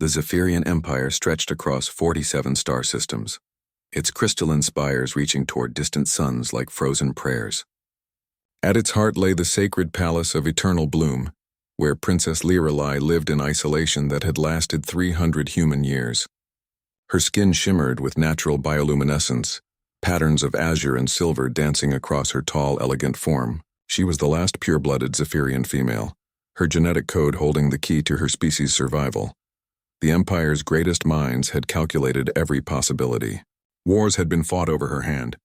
The Zephyrian Empire stretched across 47 star systems, its crystalline spires reaching toward distant suns like frozen prayers. At its heart lay the sacred palace of eternal bloom, where Princess Lirelai lived in isolation that had lasted 300 human years. Her skin shimmered with natural bioluminescence, patterns of azure and silver dancing across her tall, elegant form. She was the last pure-blooded Zephyrian female, her genetic code holding the key to her species' survival. The Empire's greatest minds had calculated every possibility. Wars had been fought over her hand.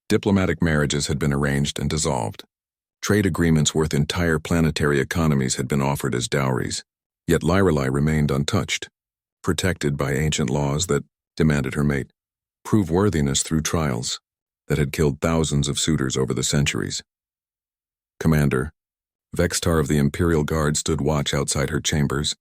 Diplomatic marriages had been arranged and dissolved. Trade agreements worth entire planetary economies had been offered as dowries. Yet Lirelai remained untouched, protected by ancient laws that demanded her mate prove worthiness through trials that had killed thousands of suitors over the centuries. Commander Vextar of the Imperial Guard stood watch outside her chambers,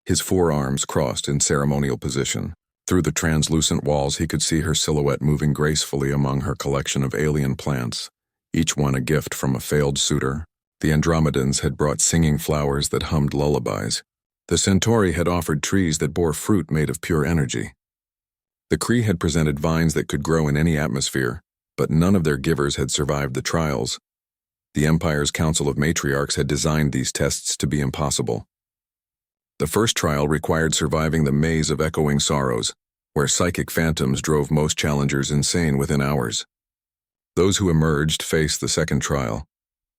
his forearms crossed in ceremonial position. Through the translucent walls he could see her silhouette moving gracefully among her collection of alien plants, each one a gift from a failed suitor. The Andromedans had brought singing flowers that hummed lullabies. The Centauri had offered trees that bore fruit made of pure energy. The Kree had presented vines that could grow in any atmosphere, but none of their givers had survived the trials. The Empire's Council of Matriarchs had designed these tests to be impossible. The first trial required surviving the maze of echoing sorrows, where psychic phantoms drove most challengers insane within hours. Those who emerged faced the second trial,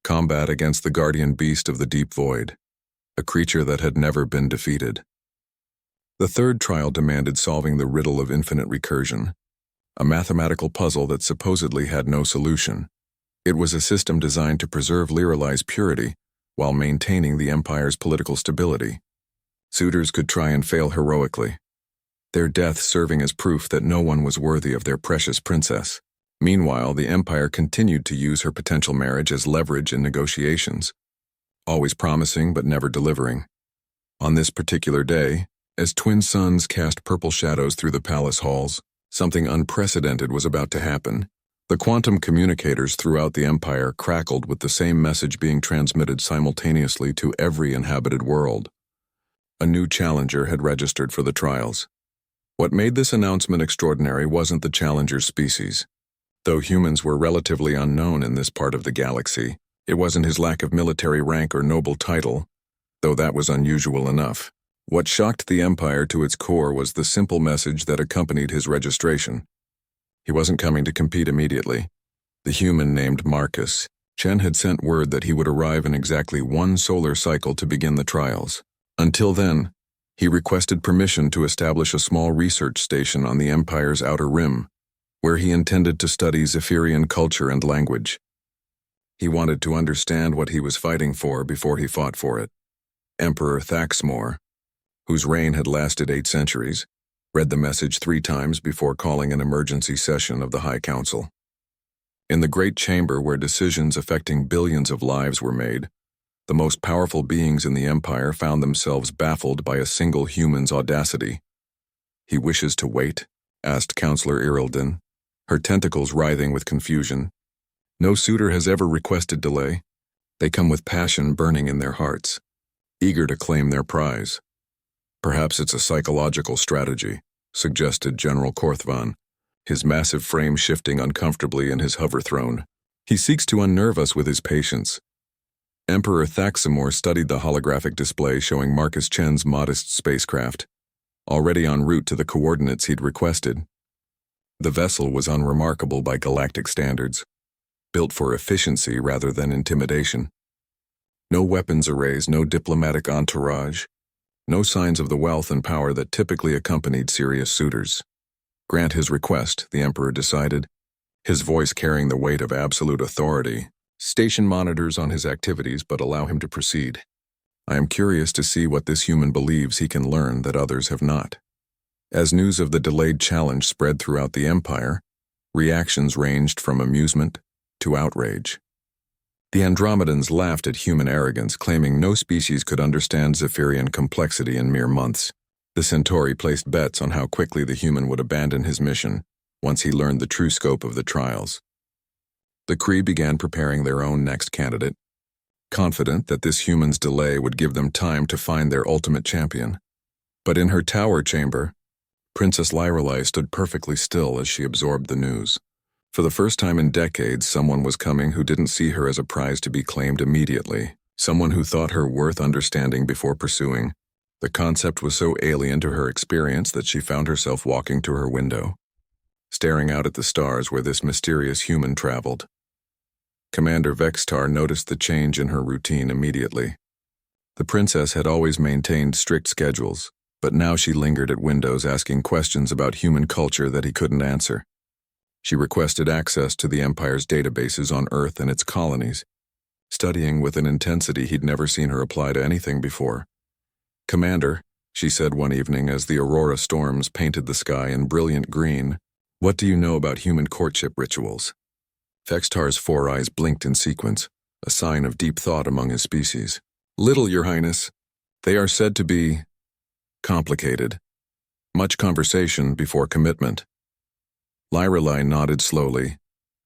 combat against the guardian beast of the deep void, a creature that had never been defeated. The third trial demanded solving the riddle of infinite recursion, a mathematical puzzle that supposedly had no solution. It was a system designed to preserve Lirelai's purity while maintaining the Empire's political stability. Suitors could try and fail heroically, their death serving as proof that no one was worthy of their precious princess. Meanwhile, the Empire continued to use her potential marriage as leverage in negotiations, always promising but never delivering. On this particular day, as twin suns cast purple shadows through the palace halls, something unprecedented was about to happen. The quantum communicators throughout the Empire crackled with the same message being transmitted simultaneously to every inhabited world. A new challenger had registered for the trials. What made this announcement extraordinary wasn't the challenger's species. Though humans were relatively unknown in this part of the galaxy, it wasn't his lack of military rank or noble title, though that was unusual enough. What shocked the Empire to its core was the simple message that accompanied his registration. He wasn't coming to compete immediately. The human named Marcus, Chen had sent word that he would arrive in exactly one solar cycle to begin the trials. Until then, he requested permission to establish a small research station on the Empire's outer rim, where he intended to study Zephyrian culture and language. He wanted to understand what he was fighting for before he fought for it. Emperor Thaxmor, whose reign had lasted 8 centuries, read the message 3 times before calling an emergency session of the High Council. In the great chamber where decisions affecting billions of lives were made, the most powerful beings in the Empire found themselves baffled by a single human's audacity. "He wishes to wait?" asked Counselor Irildin, her tentacles writhing with confusion. "No suitor has ever requested delay. They come with passion burning in their hearts, eager to claim their prize." "Perhaps it's a psychological strategy," suggested General Korthvan, his massive frame shifting uncomfortably in his hover throne. "He seeks to unnerve us with his patience." Emperor Thaxmor studied the holographic display showing Marcus Chen's modest spacecraft, already en route to the coordinates he'd requested. The vessel was unremarkable by galactic standards, built for efficiency rather than intimidation. No weapons arrays, no diplomatic entourage, no signs of the wealth and power that typically accompanied serious suitors. Grant his request, the Emperor decided, his voice carrying the weight of absolute authority. Station monitors on his activities, but allow him to proceed. I am curious to see what this human believes he can learn that others have not. As news of the delayed challenge spread throughout the Empire, reactions ranged from amusement to outrage. The Andromedans laughed at human arrogance, claiming no species could understand Zephyrian complexity in mere months. The Centauri placed bets on how quickly the human would abandon his mission once he learned the true scope of the trials. The Kree began preparing their own next candidate, confident that this human's delay would give them time to find their ultimate champion. But in her tower chamber, Princess Lyrelei stood perfectly still as she absorbed the news. For the first time in decades, someone was coming who didn't see her as a prize to be claimed immediately, someone who thought her worth understanding before pursuing. The concept was so alien to her experience that she found herself walking to her window, staring out at the stars where this mysterious human traveled. Commander Vextar noticed the change in her routine immediately. The princess had always maintained strict schedules, but now she lingered at windows asking questions about human culture that he couldn't answer. She requested access to the Empire's databases on Earth and its colonies, studying with an intensity he'd never seen her apply to anything before. "Commander," she said one evening as the aurora storms painted the sky in brilliant green, "what do you know about human courtship rituals?" Vextar's 4 eyes blinked in sequence, a sign of deep thought among his species. "Little, Your Highness. They are said to be complicated. Much conversation before commitment." Lyrelei nodded slowly,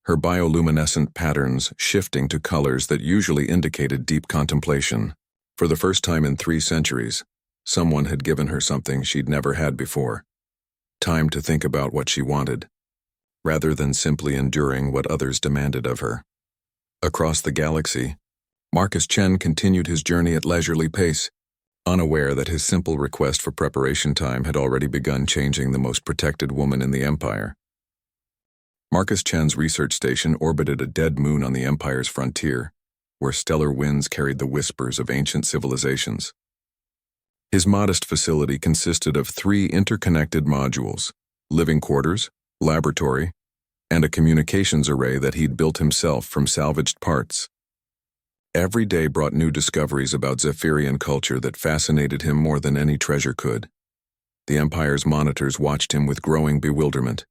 her bioluminescent patterns shifting to colors that usually indicated deep contemplation. For the first time in 3 centuries, someone had given her something she'd never had before. Time to think about what she wanted, rather than simply enduring what others demanded of her. Across the galaxy, Marcus Chen continued his journey at leisurely pace, unaware that his simple request for preparation time had already begun changing the most protected woman in the Empire. Marcus Chen's research station orbited a dead moon on the Empire's frontier, where stellar winds carried the whispers of ancient civilizations. His modest facility consisted of 3 interconnected modules: living quarters, laboratory, and a communications array that he'd built himself from salvaged parts. Every day brought new discoveries about Zephyrian culture that fascinated him more than any treasure could. The Empire's monitors watched him with growing bewilderment.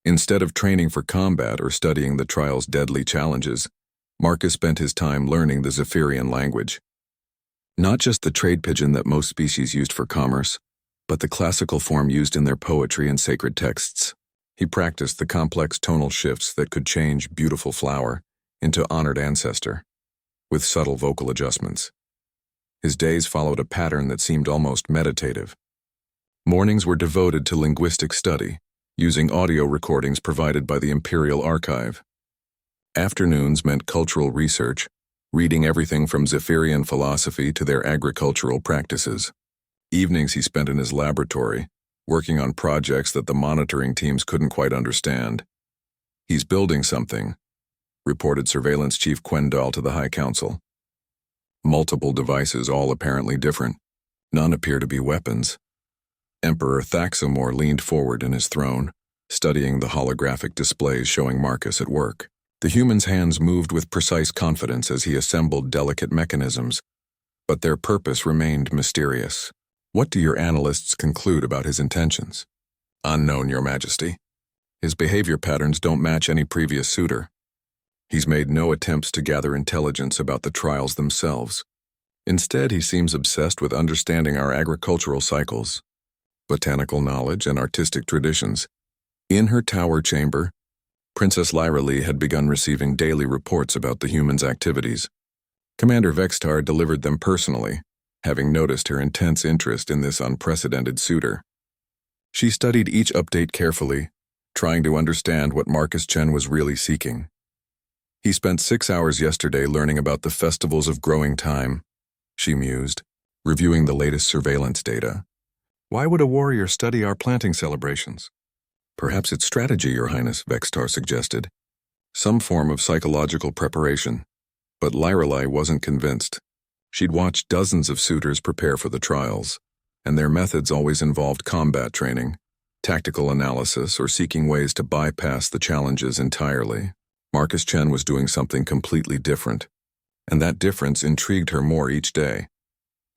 Instead of training for combat or studying the trial's deadly challenges, Marcus spent his time learning the Zephyrian language. Not just the trade pidgin that most species used for commerce, but the classical form used in their poetry and sacred texts. He practiced the complex tonal shifts that could change beautiful flower into honored ancestor, with subtle vocal adjustments. His days followed a pattern that seemed almost meditative. Mornings were devoted to linguistic study, using audio recordings provided by the Imperial Archive. Afternoons meant cultural research, reading everything from Zephyrian philosophy to their agricultural practices. Evenings he spent in his laboratory, working on projects that the monitoring teams couldn't quite understand. "He's building something," reported Surveillance Chief Quendal to the High Council. "Multiple devices, all apparently different. None appear to be weapons." Emperor Thaxamor leaned forward in his throne, studying the holographic displays showing Marcus at work. The human's hands moved with precise confidence as he assembled delicate mechanisms, but their purpose remained mysterious. "What do your analysts conclude about his intentions?" "Unknown, Your Majesty. His behavior patterns don't match any previous suitor. He's made no attempts to gather intelligence about the trials themselves. Instead, he seems obsessed with understanding our agricultural cycles, botanical knowledge, and artistic traditions." In her tower chamber, Princess Lyrelei had begun receiving daily reports about the human's activities. Commander Vextar delivered them personally, having noticed her intense interest in this unprecedented suitor. She studied each update carefully, trying to understand what Marcus Chen was really seeking. "He spent 6 hours yesterday learning about the festivals of growing time," she mused, reviewing the latest surveillance data. "Why would a warrior study our planting celebrations?" "Perhaps it's strategy, Your Highness," Vextar suggested. "Some form of psychological preparation." But Lyrelei wasn't convinced. She'd watched dozens of suitors prepare for the trials, and their methods always involved combat training, tactical analysis, or seeking ways to bypass the challenges entirely. Marcus Chen was doing something completely different, and that difference intrigued her more each day.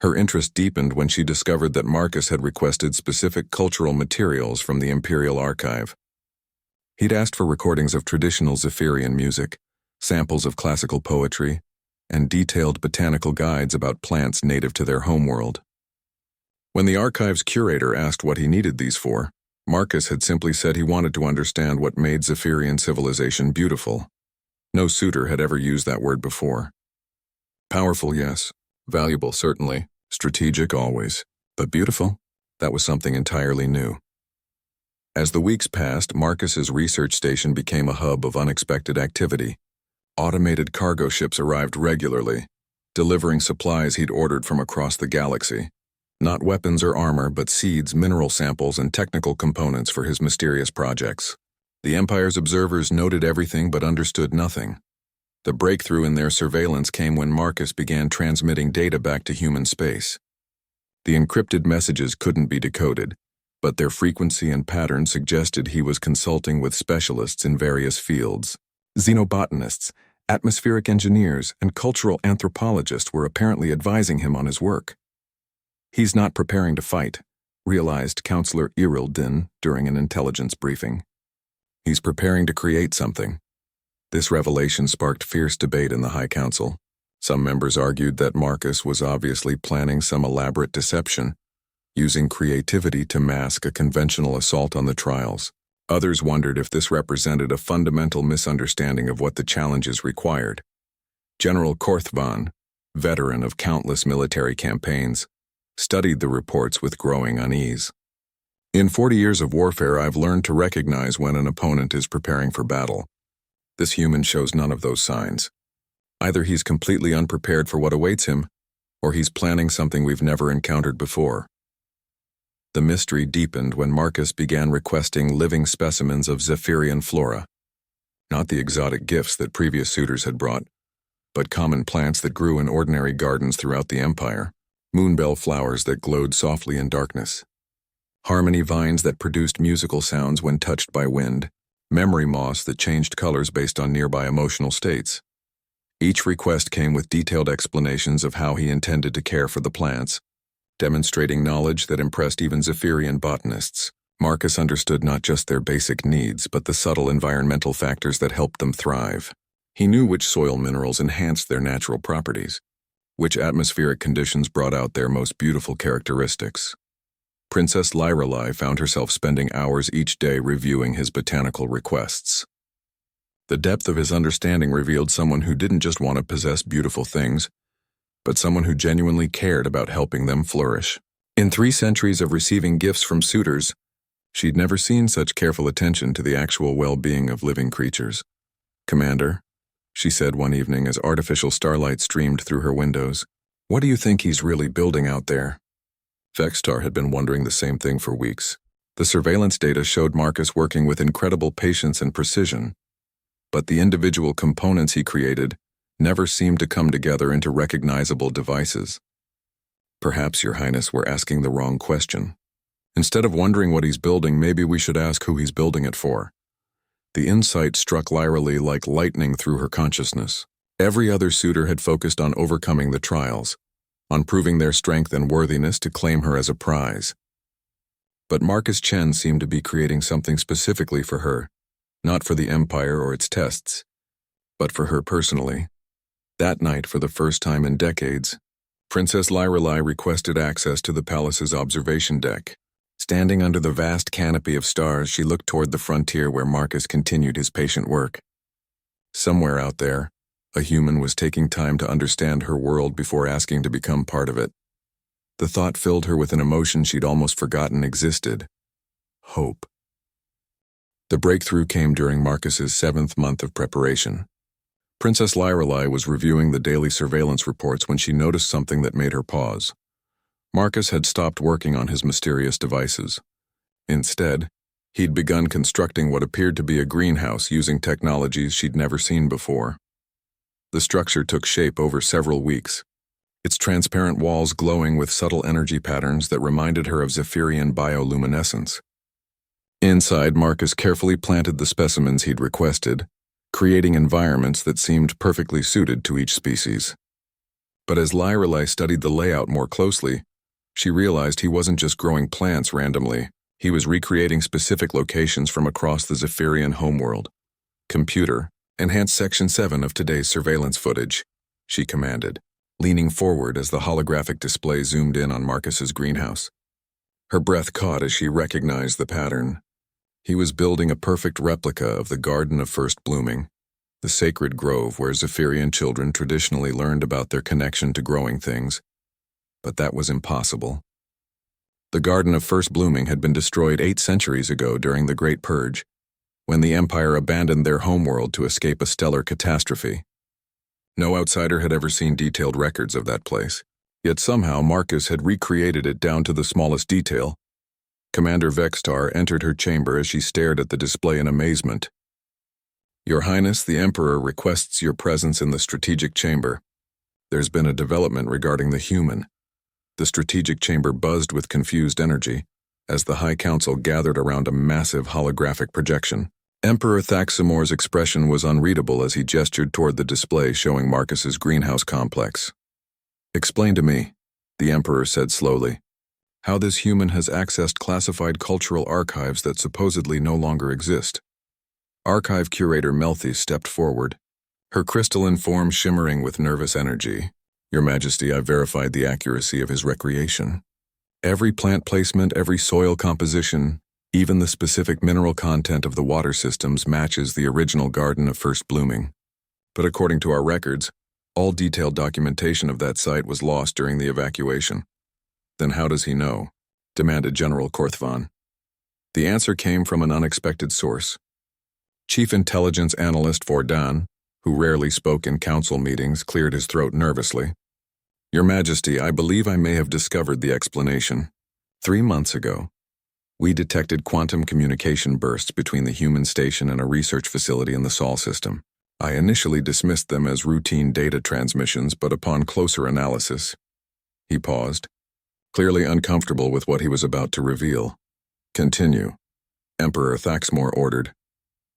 Her interest deepened when she discovered that Marcus had requested specific cultural materials from the Imperial Archive. He'd asked for recordings of traditional Zephyrian music, samples of classical poetry, and detailed botanical guides about plants native to their homeworld. When the archive's curator asked what he needed these for, Marcus had simply said he wanted to understand what made Zephyrian civilization beautiful. No suitor had ever used that word before. Powerful, yes. Valuable, certainly. Strategic, always. But beautiful? That was something entirely new. As the weeks passed, Marcus's research station became a hub of unexpected activity. Automated cargo ships arrived regularly, delivering supplies he'd ordered from across the galaxy. Not weapons or armor, but seeds, mineral samples, and technical components for his mysterious projects. The Empire's observers noted everything but understood nothing. The breakthrough in their surveillance came when Marcus began transmitting data back to human space. The encrypted messages couldn't be decoded, but their frequency and pattern suggested he was consulting with specialists in various fields. Xenobotanists, atmospheric engineers, and cultural anthropologists were apparently advising him on his work. "He's not preparing to fight," realized Counselor Irildin during an intelligence briefing. "He's preparing to create something." This revelation sparked fierce debate in the High Council. Some members argued that Marcus was obviously planning some elaborate deception, using creativity to mask a conventional assault on the trials. Others wondered if this represented a fundamental misunderstanding of what the challenges required. General Korthvan, veteran of countless military campaigns, studied the reports with growing unease. "In 40 years of warfare, I've learned to recognize when an opponent is preparing for battle. This human shows none of those signs. Either he's completely unprepared for what awaits him, or he's planning something we've never encountered before." The mystery deepened when Marcus began requesting living specimens of Zephyrian flora. Not the exotic gifts that previous suitors had brought, but common plants that grew in ordinary gardens throughout the Empire. Moonbell flowers that glowed softly in darkness. Harmony vines that produced musical sounds when touched by wind. Memory moss that changed colors based on nearby emotional states. Each request came with detailed explanations of how he intended to care for the plants, demonstrating knowledge that impressed even Zephyrian botanists. Marcus understood not just their basic needs, but the subtle environmental factors that helped them thrive. He knew which soil minerals enhanced their natural properties, which atmospheric conditions brought out their most beautiful characteristics. Princess Lyrelai found herself spending hours each day reviewing his botanical requests. The depth of his understanding revealed someone who didn't just want to possess beautiful things, but someone who genuinely cared about helping them flourish. In 3 centuries of receiving gifts from suitors, she'd never seen such careful attention to the actual well-being of living creatures. "Commander," she said one evening as artificial starlight streamed through her windows, "what do you think he's really building out there?" Vextar had been wondering the same thing for weeks. The surveillance data showed Marcus working with incredible patience and precision, but the individual components he created never seemed to come together into recognizable devices. "Perhaps, Your Highness, we're asking the wrong question. Instead of wondering what he's building, maybe we should ask who he's building it for." The insight struck Lyralee like lightning through her consciousness. Every other suitor had focused on overcoming the trials, on proving their strength and worthiness to claim her as a prize. But Marcus Chen seemed to be creating something specifically for her, not for the Empire or its tests, but for her personally. That night, for the first time in decades, Princess Lyrelai requested access to the palace's observation deck. Standing under the vast canopy of stars, she looked toward the frontier where Marcus continued his patient work. Somewhere out there, a human was taking time to understand her world before asking to become part of it. The thought filled her with an emotion she'd almost forgotten existed: hope. The breakthrough came during Marcus's 7th month of preparation. Princess Lyrelai was reviewing the daily surveillance reports when she noticed something that made her pause. Marcus had stopped working on his mysterious devices. Instead, he'd begun constructing what appeared to be a greenhouse using technologies she'd never seen before. The structure took shape over several weeks, its transparent walls glowing with subtle energy patterns that reminded her of Zephyrian bioluminescence. Inside, Marcus carefully planted the specimens he'd requested, creating environments that seemed perfectly suited to each species. But as Lyrelai studied the layout more closely, she realized he wasn't just growing plants randomly, he was recreating specific locations from across the Zephyrian homeworld. "Computer, enhance Section 7 of today's surveillance footage," she commanded, leaning forward as the holographic display zoomed in on Marcus's greenhouse. Her breath caught as she recognized the pattern. He was building a perfect replica of the Garden of First Blooming, the sacred grove where Zephyrian children traditionally learned about their connection to growing things. But that was impossible. The Garden of First Blooming had been destroyed 8 centuries ago during the Great Purge, when the Empire abandoned their homeworld to escape a stellar catastrophe. No outsider had ever seen detailed records of that place, yet somehow Marcus had recreated it down to the smallest detail. Commander Vextar entered her chamber as she stared at the display in amazement. "Your Highness, the Emperor requests your presence in the strategic chamber. There's been a development regarding the human." The strategic chamber buzzed with confused energy as the High Council gathered around a massive holographic projection. Emperor Thaxamor's expression was unreadable as he gestured toward the display showing Marcus's greenhouse complex. "Explain to me," the Emperor said slowly, "how this human has accessed classified cultural archives that supposedly no longer exist." Archive Curator Melthi stepped forward, her crystalline form shimmering with nervous energy. "Your Majesty, I verified the accuracy of his recreation. Every plant placement, every soil composition, even the specific mineral content of the water systems matches the original Garden of First Blooming. But according to our records, all detailed documentation of that site was lost during the evacuation." "Then how does he know?" demanded General Korthvan. The answer came from an unexpected source. Chief Intelligence Analyst Vordan, who rarely spoke in council meetings, cleared his throat nervously. "Your Majesty, I believe I may have discovered the explanation. 3 months ago, we detected quantum communication bursts between the human station and a research facility in the Sol system. I initially dismissed them as routine data transmissions, but upon closer analysis..." He paused, clearly uncomfortable with what he was about to reveal. "Continue," Emperor Thaxamor ordered.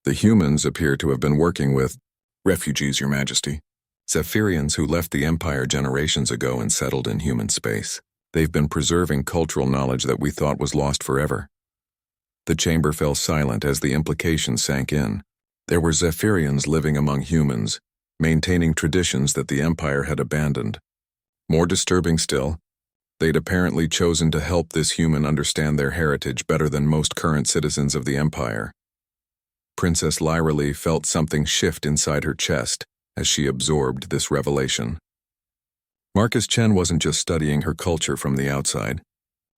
"The humans appear to have been working with..." "Refugees, Your Majesty. Zephyrians who left the Empire generations ago and settled in human space. They've been preserving cultural knowledge that we thought was lost forever." The chamber fell silent as the implications sank in. There were Zephyrians living among humans, maintaining traditions that the Empire had abandoned. More disturbing still, they'd apparently chosen to help this human understand their heritage better than most current citizens of the Empire. Princess Lyralee felt something shift inside her chest as she absorbed this revelation. Marcus Chen wasn't just studying her culture from the outside.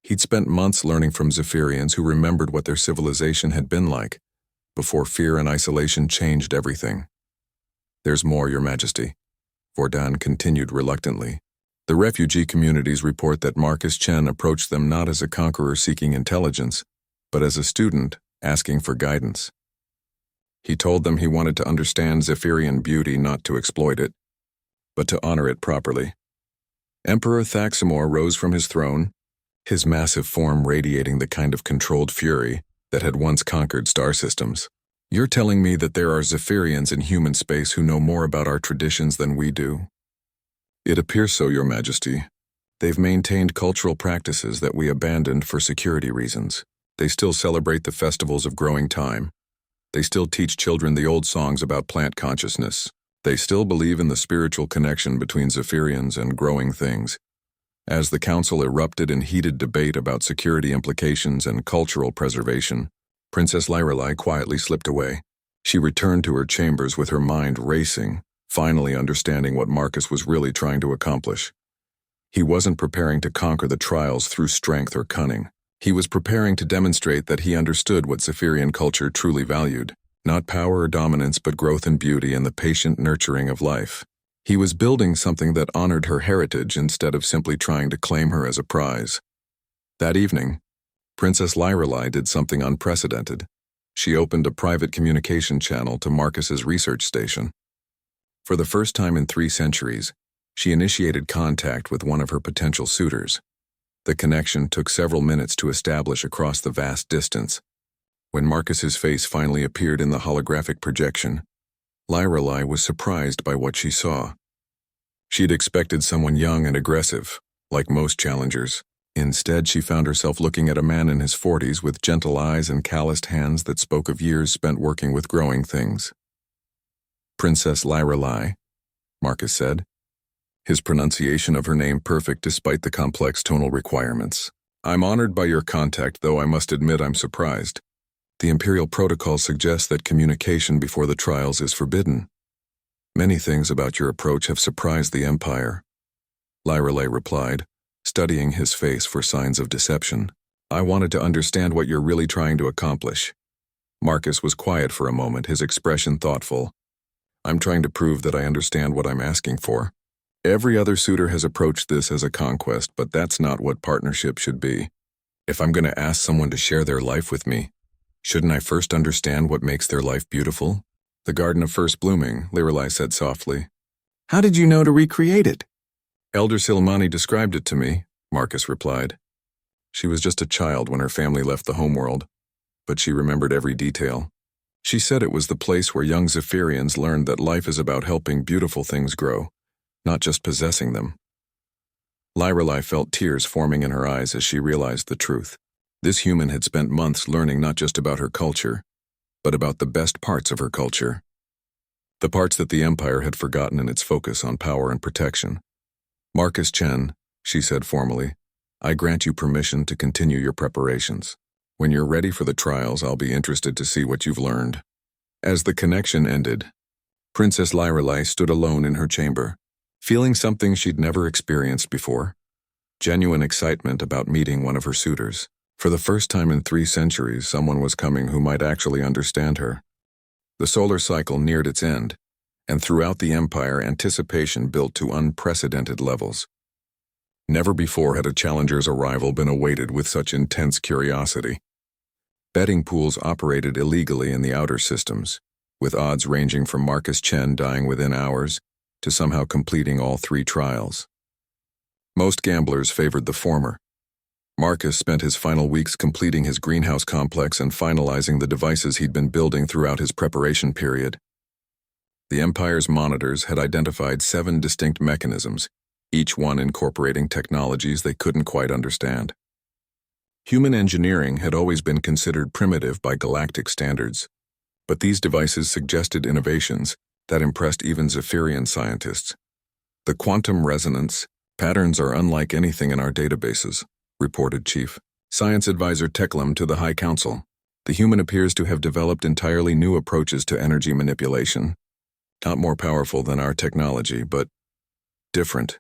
He'd spent months learning from Zephyrians who remembered what their civilization had been like, before fear and isolation changed everything. "There's more, Your Majesty," Vordan continued reluctantly. "The refugee communities report that Marcus Chen approached them not as a conqueror seeking intelligence, but as a student asking for guidance. He told them he wanted to understand Zephyrian beauty, not to exploit it, but to honor it properly." Emperor Thaxamor rose from his throne, his massive form radiating the kind of controlled fury that had once conquered star systems. "You're telling me that there are Zephyrians in human space who know more about our traditions than we do?" "It appears so, Your Majesty. They've maintained cultural practices that we abandoned for security reasons. They still celebrate the festivals of growing time. They still teach children the old songs about plant consciousness. They still believe in the spiritual connection between Zephyrians and growing things." As the council erupted in heated debate about security implications and cultural preservation, Princess Lyralee quietly slipped away. She returned to her chambers with her mind racing, finally understanding what Marcus was really trying to accomplish. He wasn't preparing to conquer the trials through strength or cunning. He was preparing to demonstrate that he understood what Zephyrian culture truly valued, not power or dominance, but growth and beauty and the patient nurturing of life. He was building something that honored her heritage instead of simply trying to claim her as a prize. That evening, Princess Lyralee did something unprecedented. She opened a private communication channel to Marcus's research station. For the first time in 3 centuries, she initiated contact with one of her potential suitors. The connection took several minutes to establish across the vast distance. When Marcus's face finally appeared in the holographic projection, Lyralee was surprised by what she saw. She'd expected someone young and aggressive, like most challengers. Instead, she found herself looking at a man in his 40s with gentle eyes and calloused hands that spoke of years spent working with growing things. "Princess Lyralee," Marcus said, his pronunciation of her name perfect despite the complex tonal requirements. "I'm honored by your contact, though I must admit I'm surprised. The Imperial Protocol suggests that communication before the trials is forbidden. Many things about your approach have surprised the Empire," Lyralee replied, studying his face for signs of deception. I wanted to understand what you're really trying to accomplish. Marcus was quiet for a moment, his expression thoughtful. I'm trying to prove that I understand what I'm asking for. Every other suitor has approached this as a conquest, but that's not what partnership should be. If I'm going to ask someone to share their life with me, shouldn't I first understand what makes their life beautiful? The garden of first blooming, Lirelai said softly. How did you know to recreate it? Elder Silmani described it to me, Marcus replied. She was just a child when her family left the homeworld, but she remembered every detail. She said it was the place where young Zephyrians learned that life is about helping beautiful things grow, not just possessing them. Lirelai felt tears forming in her eyes as she realized the truth. This human had spent months learning not just about her culture, but about the best parts of her culture. The parts that the Empire had forgotten in its focus on power and protection. Marcus Chen, she said formally, I grant you permission to continue your preparations. When you're ready for the trials, I'll be interested to see what you've learned. As the connection ended, Princess Lirelai stood alone in her chamber, feeling something she'd never experienced before. Genuine excitement about meeting one of her suitors. For the first time in 3 centuries, someone was coming who might actually understand her. The solar cycle neared its end, and throughout the Empire, anticipation built to unprecedented levels. Never before had a challenger's arrival been awaited with such intense curiosity. Betting pools operated illegally in the outer systems, with odds ranging from Marcus Chen dying within hours to somehow completing all 3 trials. Most gamblers favored the former. Marcus spent his final weeks completing his greenhouse complex and finalizing the devices he'd been building throughout his preparation period. The Empire's monitors had identified 7 distinct mechanisms, each one incorporating technologies they couldn't quite understand. Human engineering had always been considered primitive by galactic standards, but these devices suggested innovations that impressed even Zephyrian scientists. The quantum resonance patterns are unlike anything in our databases, reported Chief Science Advisor Teklam to the High Council. The human appears to have developed entirely new approaches to energy manipulation, not more powerful than our technology, but different,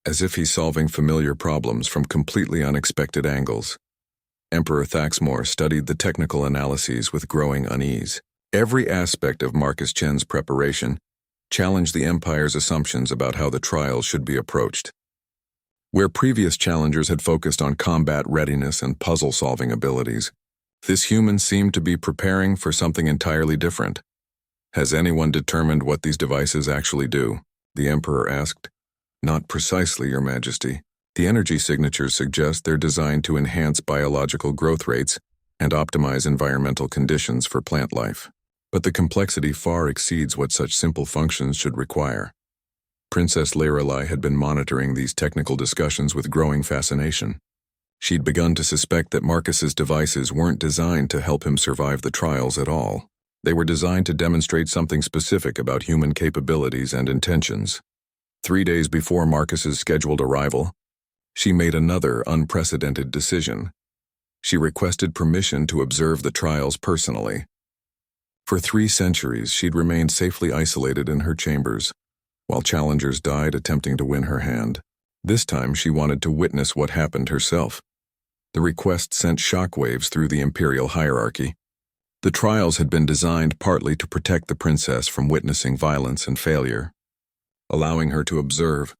as if he's solving familiar problems from completely unexpected angles. Emperor Thaxmore studied the technical analyses with growing unease. Every aspect of Marcus Chen's preparation challenged the Empire's assumptions about how the trials should be approached. Where previous challengers had focused on combat readiness and puzzle-solving abilities, this human seemed to be preparing for something entirely different. Has anyone determined what these devices actually do? The Emperor asked. Not precisely, Your Majesty. The energy signatures suggest they're designed to enhance biological growth rates and optimize environmental conditions for plant life. But the complexity far exceeds what such simple functions should require. Princess Lirelai had been monitoring these technical discussions with growing fascination. She'd begun to suspect that Marcus's devices weren't designed to help him survive the trials at all. They were designed to demonstrate something specific about human capabilities and intentions. 3 days before Marcus's scheduled arrival, she made another unprecedented decision. She requested permission to observe the trials personally. For 3 centuries, she'd remained safely isolated in her chambers, while challengers died attempting to win her hand. This time, she wanted to witness what happened herself. The request sent shockwaves through the imperial hierarchy. The trials had been designed partly to protect the princess from witnessing violence and failure. Allowing her to observe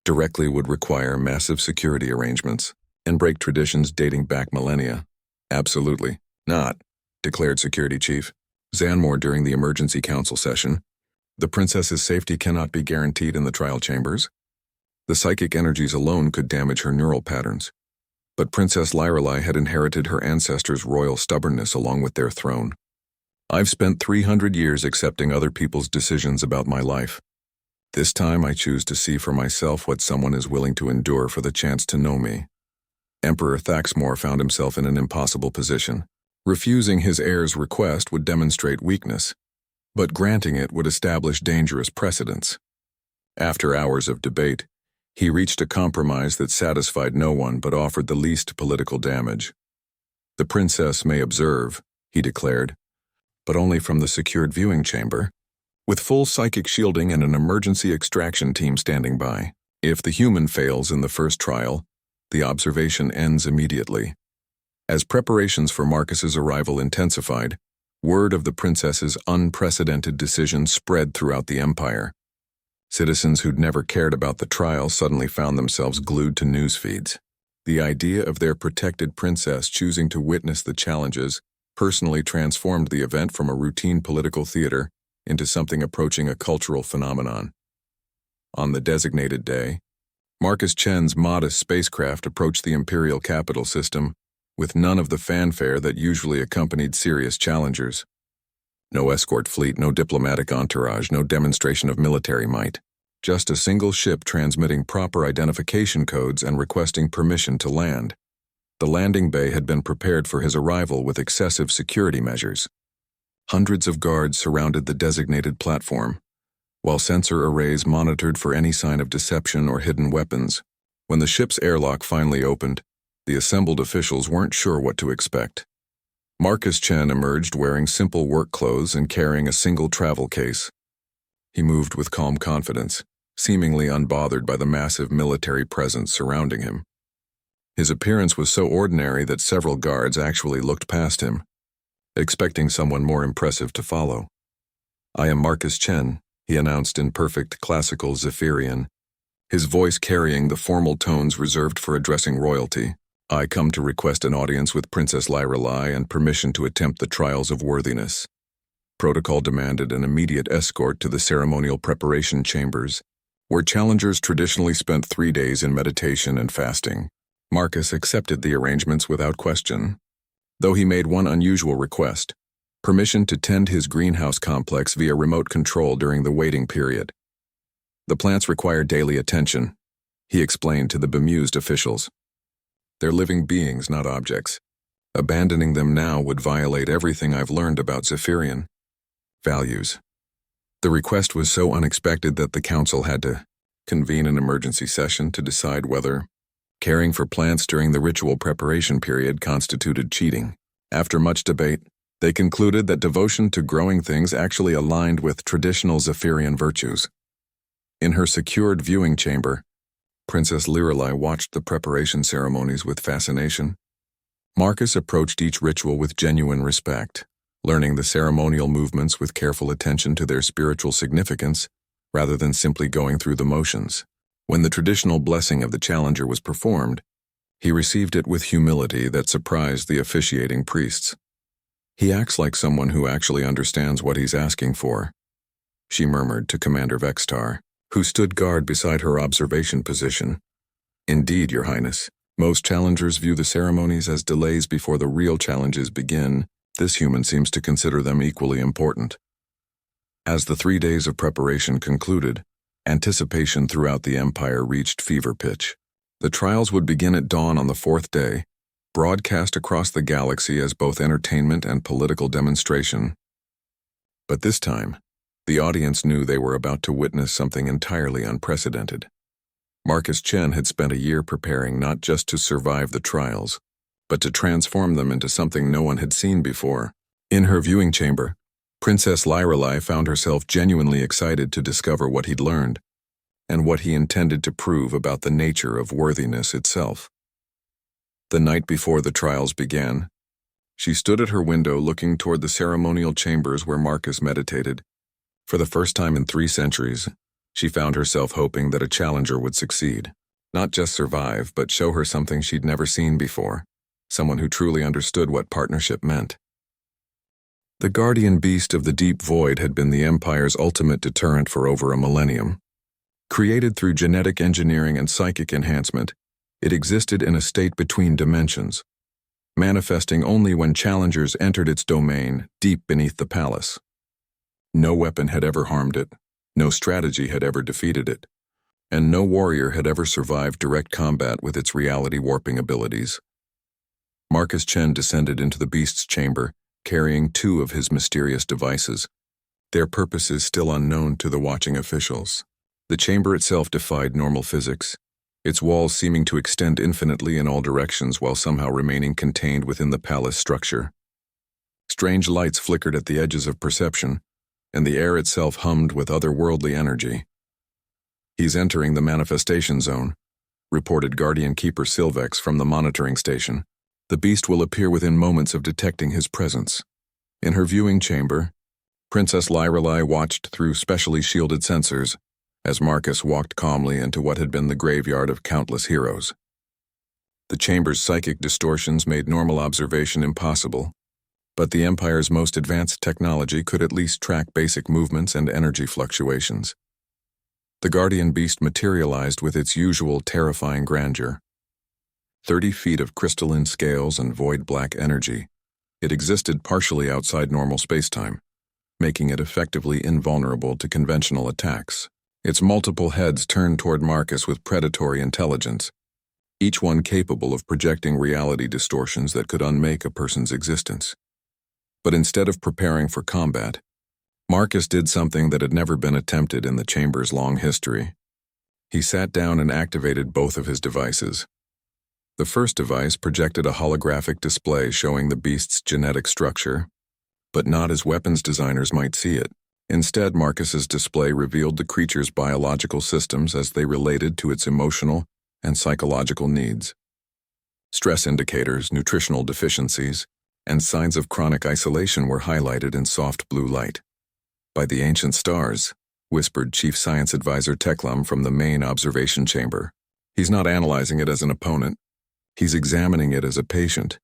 directly would require massive security arrangements and break traditions dating back millennia. Absolutely not, declared Security Chief Zanmore during the emergency council session. The princess's safety cannot be guaranteed in the trial chambers. The psychic energies alone could damage her neural patterns. But Princess Lirelai had inherited her ancestors' royal stubbornness along with their throne. I've spent 300 years accepting other people's decisions about my life. This time I choose to see for myself what someone is willing to endure for the chance to know me. Emperor Thaxmore found himself in an impossible position. Refusing his heir's request would demonstrate weakness, but granting it would establish dangerous precedents. After hours of debate, he reached a compromise that satisfied no one but offered the least political damage. The princess may observe, he declared, but only from the secured viewing chamber, with full psychic shielding and an emergency extraction team standing by. If the human fails in the first trial, the observation ends immediately. As preparations for Marcus's arrival intensified, word of the princess's unprecedented decision spread throughout the empire. Citizens who'd never cared about the trial suddenly found themselves glued to news feeds. The idea of their protected princess choosing to witness the challenges personally transformed the event from a routine political theater into something approaching a cultural phenomenon. On the designated day, Marcus Chen's modest spacecraft approached the imperial capital system with none of the fanfare that usually accompanied serious challengers. No escort fleet, no diplomatic entourage, no demonstration of military might. Just a single ship transmitting proper identification codes and requesting permission to land. The landing bay had been prepared for his arrival with excessive security measures. Hundreds of guards surrounded the designated platform, while sensor arrays monitored for any sign of deception or hidden weapons. When the ship's airlock finally opened, the assembled officials weren't sure what to expect. Marcus Chen emerged wearing simple work clothes and carrying a single travel case. He moved with calm confidence, seemingly unbothered by the massive military presence surrounding him. His appearance was so ordinary that several guards actually looked past him, expecting someone more impressive to follow. "I am Marcus Chen," he announced in perfect classical Zephyrian, his voice carrying the formal tones reserved for addressing royalty. "I come to request an audience with Princess Lyrelai and permission to attempt the trials of worthiness." Protocol demanded an immediate escort to the ceremonial preparation chambers, where challengers traditionally spent 3 days in meditation and fasting. Marcus accepted the arrangements without question, though he made one unusual request: permission to tend his greenhouse complex via remote control during the waiting period. "The plants require daily attention," he explained to the bemused officials. "They're living beings, not objects. Abandoning them now would violate everything I've learned about Zephyrian values." The request was so unexpected that the council had to convene an emergency session to decide whether caring for plants during the ritual preparation period constituted cheating. After much debate, they concluded that devotion to growing things actually aligned with traditional Zephyrian virtues. In her secured viewing chamber, Princess Lyrelai watched the preparation ceremonies with fascination. Marcus approached each ritual with genuine respect, learning the ceremonial movements with careful attention to their spiritual significance, rather than simply going through the motions. When the traditional blessing of the challenger was performed, he received it with humility that surprised the officiating priests. "He acts like someone who actually understands what he's asking for," she murmured to Commander Vextar, who stood guard beside her observation position. "Indeed, Your Highness. Most challengers view the ceremonies as delays before the real challenges begin. This human seems to consider them equally important." As the 3 days of preparation concluded, anticipation throughout the empire reached fever pitch. The trials would begin at dawn on the 4th day, broadcast across the galaxy as both entertainment and political demonstration. But this time, the audience knew they were about to witness something entirely unprecedented. Marcus Chen had spent a year preparing not just to survive the trials, but to transform them into something no one had seen before. In her viewing chamber, Princess Lyrelai found herself genuinely excited to discover what he'd learned, and what he intended to prove about the nature of worthiness itself. The night before the trials began, she stood at her window looking toward the ceremonial chambers where Marcus meditated. For the first time in 3 centuries, she found herself hoping that a challenger would succeed, not just survive, but show her something she'd never seen before, someone who truly understood what partnership meant. The guardian beast of the deep void had been the Empire's ultimate deterrent for over a millennium. Created through genetic engineering and psychic enhancement, it existed in a state between dimensions, manifesting only when challengers entered its domain deep beneath the palace. No weapon had ever harmed it, no strategy had ever defeated it, and no warrior had ever survived direct combat with its reality-warping abilities. Marcus Chen descended into the beast's chamber, carrying 2 of his mysterious devices, their purposes still unknown to the watching officials. The chamber itself defied normal physics, its walls seeming to extend infinitely in all directions while somehow remaining contained within the palace structure. Strange lights flickered at the edges of perception, and the air itself hummed with otherworldly energy. "He's entering the manifestation zone," reported Guardian Keeper Silvex from the monitoring station. The beast will appear within moments of detecting his presence. In her viewing chamber, Princess Lyrelei watched through specially shielded sensors as Marcus walked calmly into what had been the graveyard of countless heroes. The chamber's psychic distortions made normal observation impossible, but the Empire's most advanced technology could at least track basic movements and energy fluctuations. The guardian beast materialized with its usual terrifying grandeur. 30 feet of crystalline scales and void black energy, it existed partially outside normal spacetime, making it effectively invulnerable to conventional attacks. Its multiple heads turned toward Marcus with predatory intelligence, each one capable of projecting reality distortions that could unmake a person's existence. But instead of preparing for combat, Marcus did something that had never been attempted in the chamber's long history. He sat down and activated both of his devices. The first device projected a holographic display showing the beast's genetic structure, but not as weapons designers might see it. Instead, Marcus's display revealed the creature's biological systems as they related to its emotional and psychological needs. Stress indicators, nutritional deficiencies, and signs of chronic isolation were highlighted in soft blue light. "By the ancient stars," whispered Chief Science Advisor Teklam from the main observation chamber. "He's not analyzing it as an opponent. He's examining it as a patient."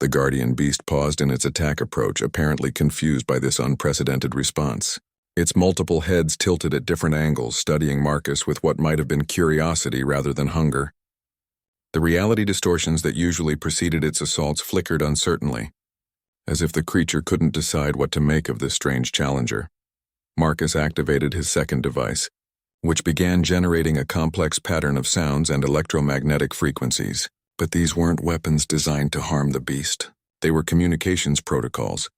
The guardian beast paused in its attack approach, apparently confused by this unprecedented response. Its multiple heads tilted at different angles, studying Marcus with what might have been curiosity rather than hunger. The reality distortions that usually preceded its assaults flickered uncertainly, as if the creature couldn't decide what to make of this strange challenger. Marcus activated his second device, which began generating a complex pattern of sounds and electromagnetic frequencies. But these weren't weapons designed to harm the beast. They were communications protocols,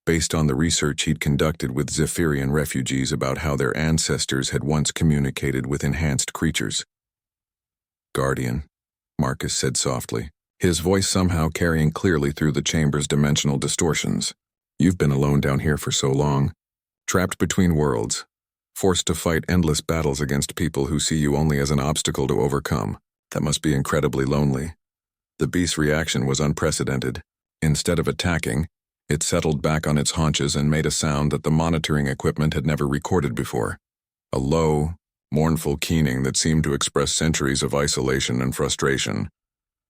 based on the research he'd conducted with Zephyrian refugees about how their ancestors had once communicated with enhanced creatures. "Guardian," Marcus said softly, his voice somehow carrying clearly through the chamber's dimensional distortions. "You've been alone down here for so long, trapped between worlds, forced to fight endless battles against people who see you only as an obstacle to overcome. That must be incredibly lonely." The beast's reaction was unprecedented. Instead of attacking, it settled back on its haunches and made a sound that the monitoring equipment had never recorded before. A low, mournful keening that seemed to express centuries of isolation and frustration.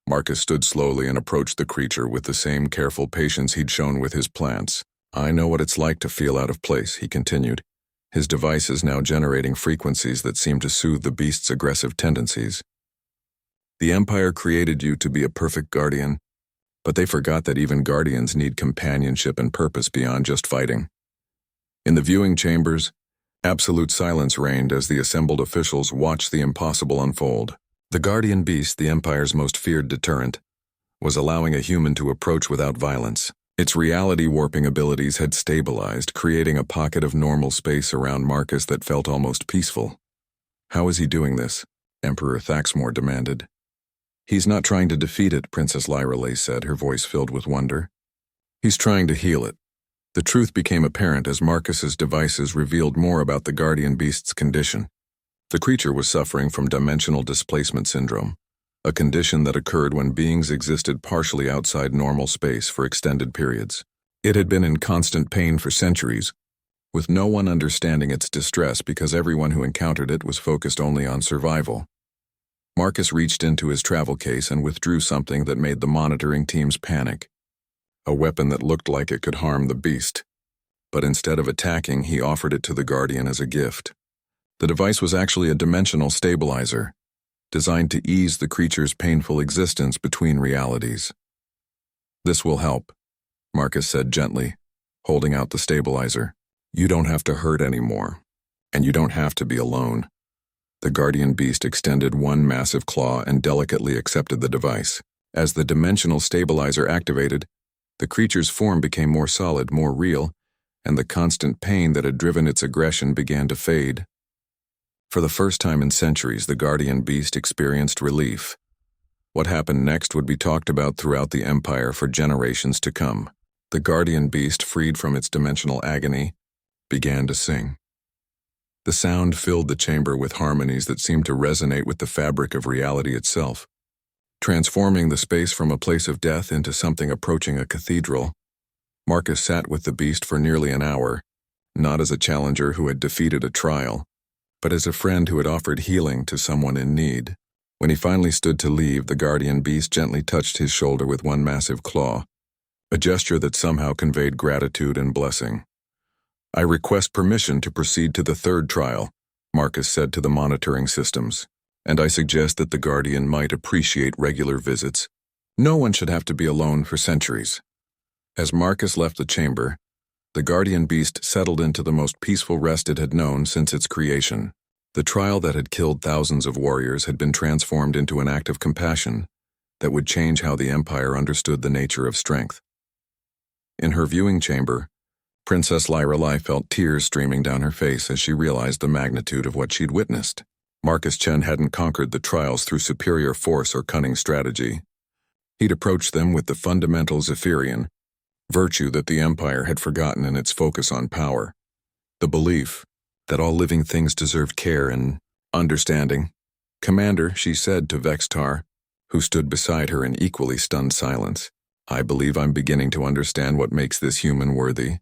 Marcus stood slowly and approached the creature with the same careful patience he'd shown with his plants. "I know what it's like to feel out of place," he continued, his devices now generating frequencies that seemed to soothe the beast's aggressive tendencies. "The Empire created you to be a perfect guardian, but they forgot that even guardians need companionship and purpose beyond just fighting." In the viewing chambers, absolute silence reigned as the assembled officials watched the impossible unfold. The guardian beast, the Empire's most feared deterrent, was allowing a human to approach without violence. Its reality-warping abilities had stabilized, creating a pocket of normal space around Marcus that felt almost peaceful. "How is he doing this?" Emperor Thaxmore demanded. "He's not trying to defeat it," Princess Lyrelei said, her voice filled with wonder. "He's trying to heal it." The truth became apparent as Marcus's devices revealed more about the guardian beast's condition. The creature was suffering from dimensional displacement syndrome, a condition that occurred when beings existed partially outside normal space for extended periods. It had been in constant pain for centuries, with no one understanding its distress because everyone who encountered it was focused only on survival. Marcus reached into his travel case and withdrew something that made the monitoring teams panic. A weapon that looked like it could harm the beast. But instead of attacking, he offered it to the Guardian as a gift. The device was actually a dimensional stabilizer, designed to ease the creature's painful existence between realities. "This will help," Marcus said gently, holding out the stabilizer. "You don't have to hurt anymore, and you don't have to be alone." The guardian beast extended one massive claw and delicately accepted the device. As the dimensional stabilizer activated, the creature's form became more solid, more real, and the constant pain that had driven its aggression began to fade. For the first time in centuries, the guardian beast experienced relief. What happened next would be talked about throughout the Empire for generations to come. The guardian beast, freed from its dimensional agony, began to sing. The sound filled the chamber with harmonies that seemed to resonate with the fabric of reality itself. transforming the space from a place of death into something approaching a cathedral. Marcus sat with the beast for nearly an hour, not as a challenger who had defeated a trial, but as a friend who had offered healing to someone in need. When he finally stood to leave, the guardian beast gently touched his shoulder with one massive claw, a gesture that somehow conveyed gratitude and blessing. "I request permission to proceed to the third trial," Marcus said to the monitoring systems, "and I suggest that the guardian might appreciate regular visits. No one should have to be alone for centuries." As Marcus left the chamber, the guardian beast settled into the most peaceful rest it had known since its creation. The trial that had killed thousands of warriors had been transformed into an act of compassion that would change how the Empire understood the nature of strength. In her viewing chamber, Princess Lyrelei felt tears streaming down her face as she realized the magnitude of what she'd witnessed. Marcus Chen hadn't conquered the trials through superior force or cunning strategy. He'd approached them with the fundamental Zephyrian virtue that the Empire had forgotten in its focus on power, the belief that all living things deserved care and understanding. "Commander," she said to Vextar, who stood beside her in equally stunned silence, "I believe I'm beginning to understand what makes this human worthy."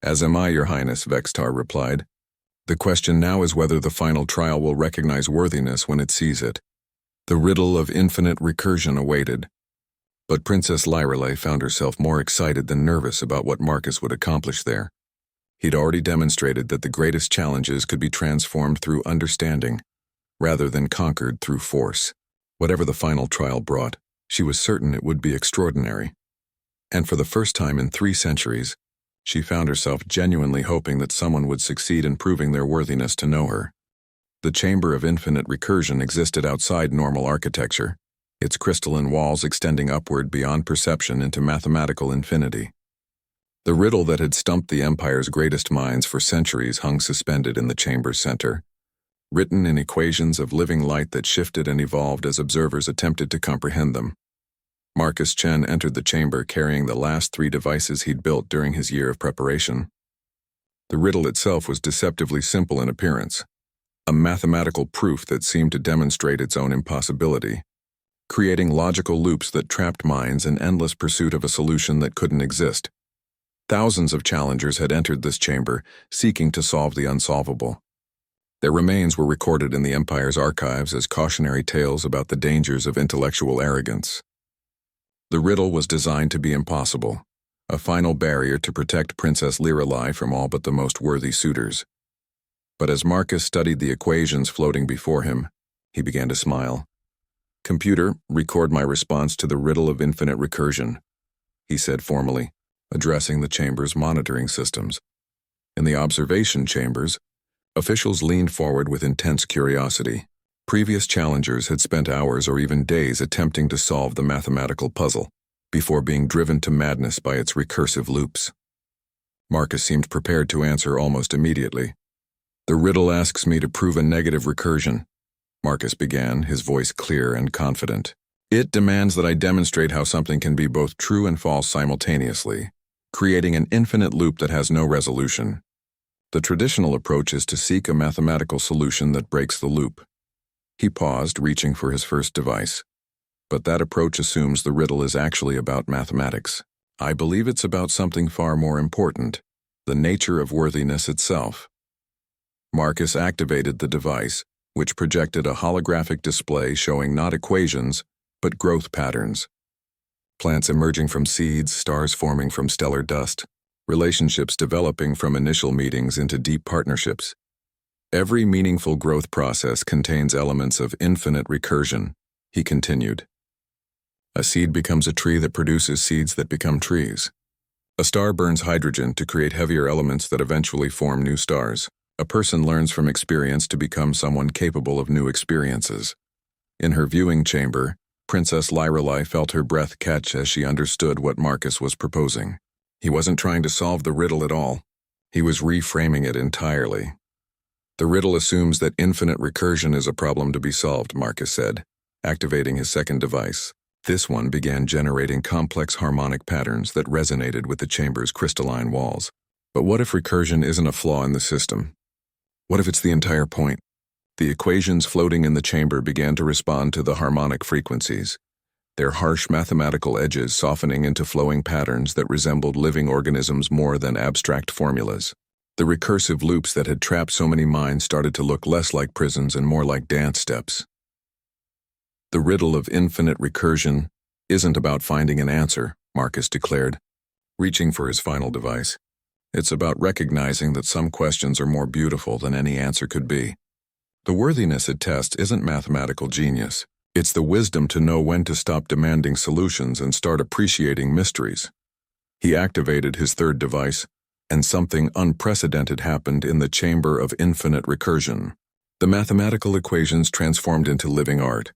"As am I, Your Highness," Vextar replied. "The question now is whether the final trial will recognize worthiness when it sees it." The riddle of infinite recursion awaited. But Princess Lyrelei found herself more excited than nervous about what Marcus would accomplish there. He'd already demonstrated that the greatest challenges could be transformed through understanding, rather than conquered through force. Whatever the final trial brought, she was certain it would be extraordinary. And for the first time in 3 centuries, she found herself genuinely hoping that someone would succeed in proving their worthiness to know her. The Chamber of Infinite Recursion existed outside normal architecture, its crystalline walls extending upward beyond perception into mathematical infinity. The riddle that had stumped the Empire's greatest minds for centuries hung suspended in the chamber's center, written in equations of living light that shifted and evolved as observers attempted to comprehend them. Marcus Chen entered the chamber carrying the last 3 devices he'd built during his year of preparation. The riddle itself was deceptively simple in appearance, a mathematical proof that seemed to demonstrate its own impossibility, creating logical loops that trapped minds in endless pursuit of a solution that couldn't exist. Thousands of challengers had entered this chamber, seeking to solve the unsolvable. Their remains were recorded in the Empire's archives as cautionary tales about the dangers of intellectual arrogance. The riddle was designed to be impossible, a final barrier to protect Princess Lyrelei from all but the most worthy suitors. But as Marcus studied the equations floating before him, he began to smile. "Computer, record my response to the riddle of infinite recursion," he said formally, addressing the chamber's monitoring systems. In the observation chambers, officials leaned forward with intense curiosity. Previous challengers had spent hours or even days attempting to solve the mathematical puzzle, before being driven to madness by its recursive loops. Marcus seemed prepared to answer almost immediately. "The riddle asks me to prove a negative recursion," Marcus began, his voice clear and confident. "It demands that I demonstrate how something can be both true and false simultaneously, creating an infinite loop that has no resolution. The traditional approach is to seek a mathematical solution that breaks the loop." He paused, reaching for his first device. "But that approach assumes the riddle is actually about mathematics. I believe it's about something far more important, the nature of worthiness itself." Marcus activated the device, which projected a holographic display showing not equations, but growth patterns. Plants emerging from seeds, stars forming from stellar dust, relationships developing from initial meetings into deep partnerships. Every meaningful growth process contains elements of infinite recursion, he continued. A seed becomes a tree that produces seeds that become trees. A star burns hydrogen to create heavier elements that eventually form new stars. A person learns from experience to become someone capable of new experiences. In her viewing chamber, Princess Lyrelei felt her breath catch as she understood what Marcus was proposing. He wasn't trying to solve the riddle at all. He was reframing it entirely. "The riddle assumes that infinite recursion is a problem to be solved," Marcus said, activating his second device. This one began generating complex harmonic patterns that resonated with the chamber's crystalline walls. But what if recursion isn't a flaw in the system? What if it's the entire point? The equations floating in the chamber began to respond to the harmonic frequencies, their harsh mathematical edges softening into flowing patterns that resembled living organisms more than abstract formulas. The recursive loops that had trapped so many minds started to look less like prisons and more like dance steps. The riddle of infinite recursion isn't about finding an answer, Marcus declared, reaching for his final device. It's about recognizing that some questions are more beautiful than any answer could be. The worthiness it tests isn't mathematical genius. It's the wisdom to know when to stop demanding solutions and start appreciating mysteries. He activated his third device, and something unprecedented happened in the chamber of infinite recursion. The mathematical equations transformed into living art,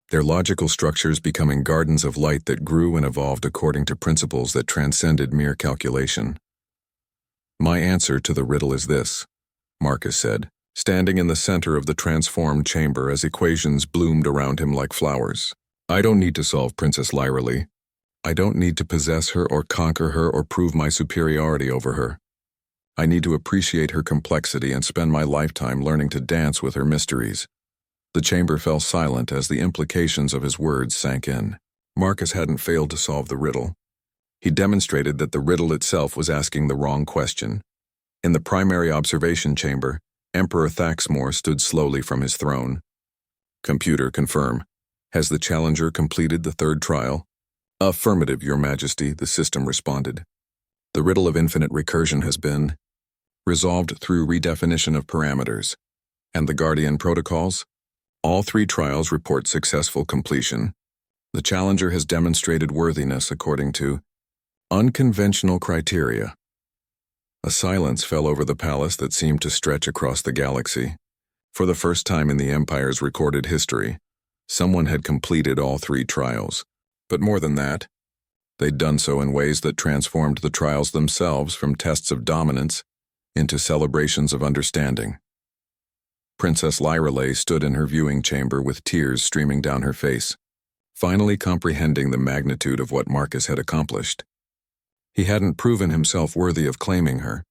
their logical structures becoming gardens of light that grew and evolved according to principles that transcended mere calculation. "My answer to the riddle is this," Marcus said, standing in the center of the transformed chamber as equations bloomed around him like flowers. "I don't need to solve Princess Lyra. I don't need to possess her or conquer her or prove my superiority over her. I need to appreciate her complexity and spend my lifetime learning to dance with her mysteries." The chamber fell silent as the implications of his words sank in. Marcus hadn't failed to solve the riddle. He demonstrated that the riddle itself was asking the wrong question. In the primary observation chamber, Emperor Thaxmore stood slowly from his throne. "Computer, confirm. Has the challenger completed the third trial?" "Affirmative, Your Majesty," the system responded. "The riddle of infinite recursion has been resolved through redefinition of parameters. And the Guardian protocols? All 3 trials report successful completion. The challenger has demonstrated worthiness according to unconventional criteria." A silence fell over the palace that seemed to stretch across the galaxy. For the first time in the Empire's recorded history, someone had completed all 3 trials. But more than that, they'd done so in ways that transformed the trials themselves from tests of dominance into celebrations of understanding. Princess Lyra stood in her viewing chamber with tears streaming down her face, finally comprehending the magnitude of what Marcus had accomplished. He hadn't proven himself worthy of claiming her.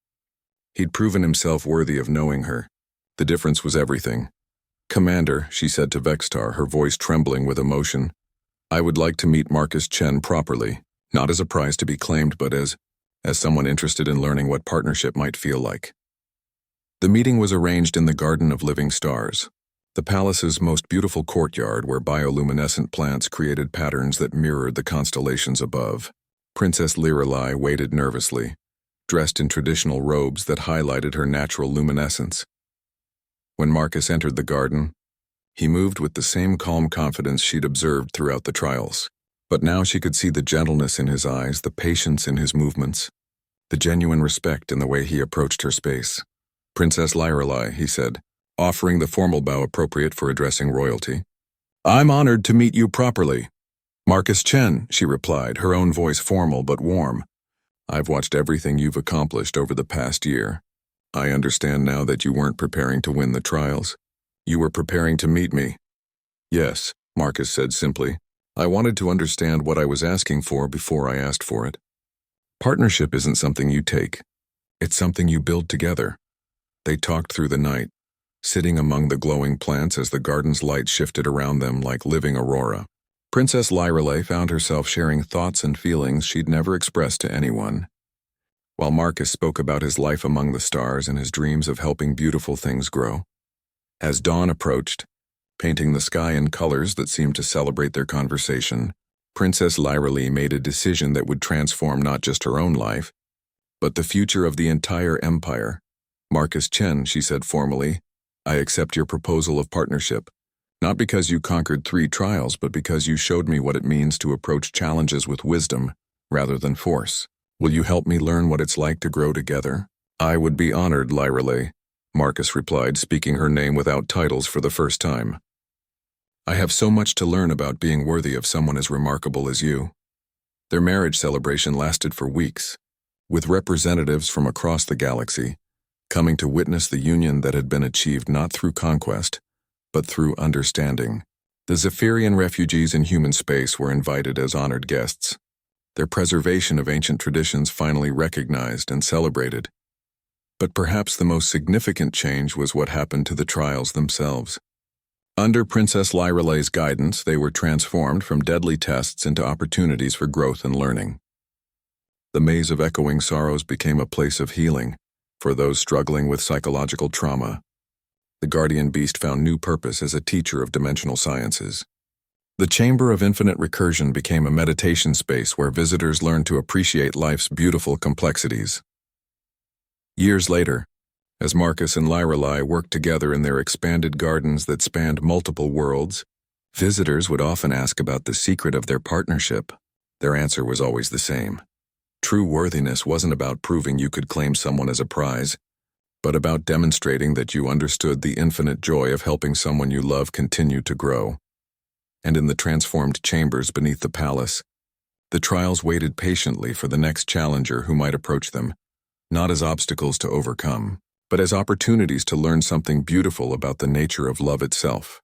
He'd proven himself worthy of knowing her. The difference was everything. "Commander," she said to Vextar, her voice trembling with emotion, "I would like to meet Marcus Chen properly, not as a prize to be claimed, but as someone interested in learning what partnership might feel like." The meeting was arranged in the Garden of Living Stars, the palace's most beautiful courtyard where bioluminescent plants created patterns that mirrored the constellations above. Princess Lirelai waited nervously, dressed in traditional robes that highlighted her natural luminescence. When Marcus entered the garden, he moved with the same calm confidence she'd observed throughout the trials. But now she could see the gentleness in his eyes, the patience in his movements, the genuine respect in the way he approached her space. "Princess Lirelai," he said, offering the formal bow appropriate for addressing royalty. "I'm honored to meet you properly." "Marcus Chen," she replied, her own voice formal but warm. "I've watched everything you've accomplished over the past year. I understand now that you weren't preparing to win the trials. You were preparing to meet me." "Yes," Marcus said simply. "I wanted to understand what I was asking for before I asked for it. Partnership isn't something you take. It's something you build together." They talked through the night, sitting among the glowing plants as the garden's light shifted around them like living aurora. Princess Lyrelay found herself sharing thoughts and feelings she'd never expressed to anyone, while Marcus spoke about his life among the stars and his dreams of helping beautiful things grow. As dawn approached, painting the sky in colors that seemed to celebrate their conversation, Princess Lyrelay made a decision that would transform not just her own life, but the future of the entire empire. "Marcus Chen," she said formally, "I accept your proposal of partnership. Not because you conquered 3 trials, but because you showed me what it means to approach challenges with wisdom rather than force. Will you help me learn what it's like to grow together?" "I would be honored, Lyrelay," Marcus replied, speaking her name without titles for the first time. "I have so much to learn about being worthy of someone as remarkable as you." Their marriage celebration lasted for weeks, with representatives from across the galaxy coming to witness the union that had been achieved not through conquest, but through understanding. The Zephyrian refugees in human space were invited as honored guests, their preservation of ancient traditions finally recognized and celebrated. But perhaps the most significant change was what happened to the trials themselves. Under Princess Lyralei's guidance, they were transformed from deadly tests into opportunities for growth and learning. The maze of echoing sorrows became a place of healing for those struggling with psychological trauma. The guardian beast found new purpose as a teacher of dimensional sciences. The Chamber of Infinite Recursion became a meditation space where visitors learned to appreciate life's beautiful complexities. Years later, as Marcus and Lyrelei worked together in their expanded gardens that spanned multiple worlds, visitors would often ask about the secret of their partnership. Their answer was always the same. True worthiness wasn't about proving you could claim someone as a prize, but about demonstrating that you understood the infinite joy of helping someone you love continue to grow. And in the transformed chambers beneath the palace, the trials waited patiently for the next challenger who might approach them, not as obstacles to overcome, but as opportunities to learn something beautiful about the nature of love itself.